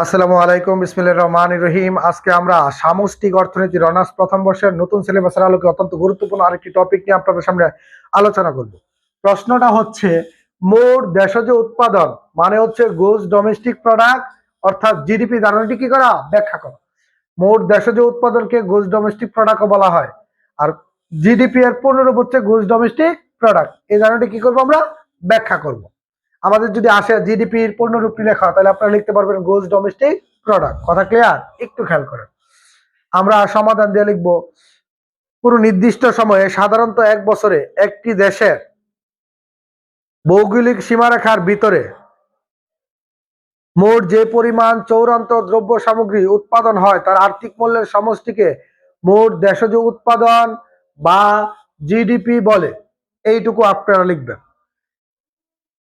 আসসালামু আলাইকুম, বিসমিল্লাহির রহমানির রহিম। আজকে আমরা সামষ্টিক অর্থনীতির অনার্স প্রথম বর্ষের নতুন সিলেবাসের আলোকে অত্যন্ত গুরুত্বপূর্ণ আরেকটি টপিক নিয়ে আপনাদের সামনে আলোচনা করব। প্রশ্নটা হচ্ছে, মোট দেশজ উৎপাদন মানে হচ্ছে গ্রোস ডোমেস্টিক প্রোডাক্ট অর্থাৎ জিডিপি ধারণাটি কি করা, ব্যাখ্যা করা। মোট দেশজ উৎপাদনকে গ্রোস ডোমেস্টিক প্রোডাক্টও বলা হয়, আর জিডিপি এর পূর্ণরূপ হচ্ছে গ্রোস ডোমেস্টিক প্রোডাক্ট। এই ধারণাটি কি করবো, আমরা ব্যাখ্যা করব। আমাদের যদি আসে জিডিপির পূর্ণরূপটি লেখা, তাহলে আপনারা লিখতে পারবেন গ্রোস ডোমেস্টিক প্রোডাক্ট। কথা ক্লিয়ার? একটু খেয়াল করেন। আমরা সমাধান দিয়ে লিখবো, পুরো নির্দিষ্ট সময়ে সাধারণত এক বছরে একটি দেশের ভৌগোলিক সীমারেখার ভিতরে মোট যে পরিমাণ চৌরান্ত দ্রব্য সামগ্রী উৎপাদন হয় তার আর্থিক মূল্যের সমষ্টিকে মোট দেশজ উৎপাদন বা জিডিপি বলে। এইটুকু আপনারা লিখবেন।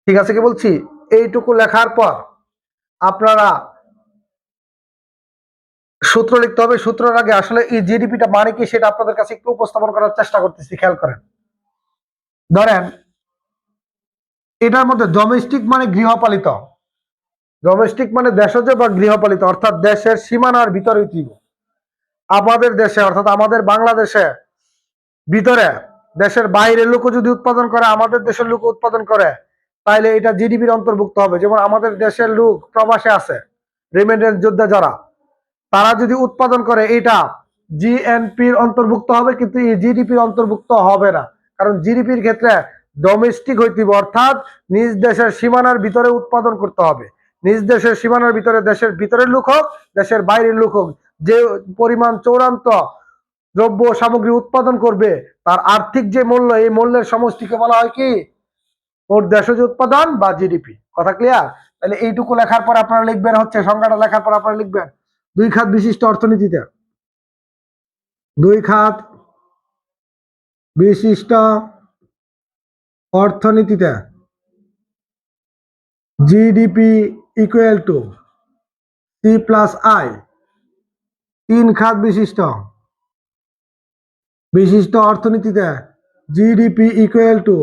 ঠিক আছে কি বলছি? এইটুকু লেখার পর আপনারা সূত্র লিখতে হবে। সূত্রের আগে আসলে এই জিডিপিটা মানে কি সেটা আপনাদের কাছে একটু উপস্থাপন করার চেষ্টা করতেছি, খেয়াল করেন। ধরেন এটার মধ্যে ডোমেস্টিক মানে গৃহপালিত, ডোমেস্টিক মানে দেশজ বা গৃহপালিত অর্থাৎ দেশের সীমানার ভিতরে। আমাদের দেশে অর্থাৎ আমাদের বাংলাদেশে ভিতরে দেশের বাইরের লোক যদি উৎপাদন করে, আমাদের দেশের লোক উৎপাদন করে, তাইলে এটা জিডিপির অন্তর্ভুক্ত হবে। যেমন আমাদের দেশের লোক প্রবাসে আছে, রেমিটেন্স যোদ্ধা যারা, তারা যদি উৎপাদন করে এটা জিএনপির অন্তর্ভুক্ত হবে, কিন্তু এই জিডিপির অন্তর্ভুক্ত হবে না। কারণ জিডিপির ক্ষেত্রে ডোমেস্টিক হইতে হবে, অর্থাৎ নিজ দেশের সীমানার ভিতরে উৎপাদন করতে হবে। নিজ দেশের সীমানার ভিতরে, দেশের ভিতরের লোক হোক দেশের বাইরের লোক হোক, যে পরিমাণ চৌরান্ত দ্রব্য সামগ্রী উৎপাদন করবে তার আর্থিক যে মূল্য, এই মূল্যের সমষ্টিকে বলা হয় কি, মোট দেশজ উৎপাদন বা জিডিপি। কথা ক্লিয়ার? তাহলে এইটুকু লেখার পর আপনারা লিখবেন হচ্ছে, সংখ্যাটা লেখার পর আপনারা লিখবেন দুই খাত বিশিষ্ট অর্থনীতিতে, দুই খাত বিশিষ্ট অর্থনীতিতে GDP equal to C plus I. তিন খাত বিশিষ্ট বিশিষ্ট অর্থনীতিতে GDP equal to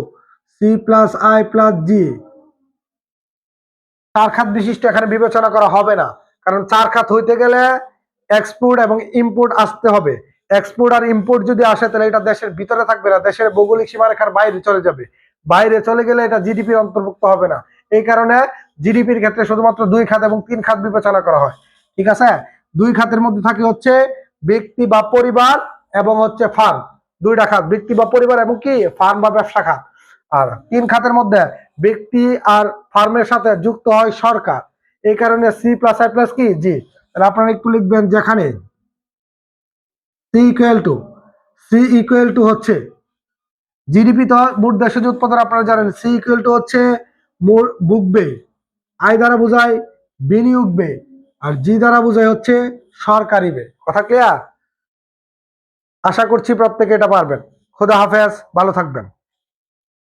C plus I plus G. চার খাত বিশিষ্ট এখানে বিবেচনা করা হবে না, কারণ চার খাত হইতে গেলে এক্সপোর্ট এবং ইম্পোর্ট আসতে হবে। এক্সপোর্ট আর ইম্পোর্ট যদি আসে তাহলে এটা দেশের ভিতরে থাকবে না, দেশের ভৌগোলিক সীমারেখার বাইরে চলে যাবে। বাইরে চলে গেলে এটা জিডিপির অন্তর্ভুক্ত হবে না। এই কারণে জিডিপির ক্ষেত্রে শুধুমাত্র দুই খাত এবং তিন খাত বিবেচনা করা হয়। ঠিক আছে? দুই খাতের মধ্যে থাকে হচ্ছে ব্যক্তি বা পরিবার এবং হচ্ছে ফার্ম। দুইটা খাত, ব্যক্তি বা পরিবার এবং কি ফার্ম বা ব্যবসা খাত। আর তিন খাতের মধ্যে ব্যক্তি আর ফার্মের সাথে যুক্ত হয় সরকার। এই কারণে সি প্লাস আই প্লাস কি জি। তাহলে আপনারা একটু লিখবেন, যেখানে সি ইকুয়াল টু হচ্ছে জিডিপি, তো মোট দেশজ উৎপাদন আপনারা জানেন। সি ইকুয়াল টু হচ্ছে বুক বে, আয় দ্বারা বোঝায় বিনিয়োগ বে, আর জি দ্বারা বোঝায় হচ্ছে সরকারি বে। কথা ক্লিয়ার? আশা করছি প্রত্যেকে এটা পারবেন। খোদা হাফেজ, ভালো থাকবেন।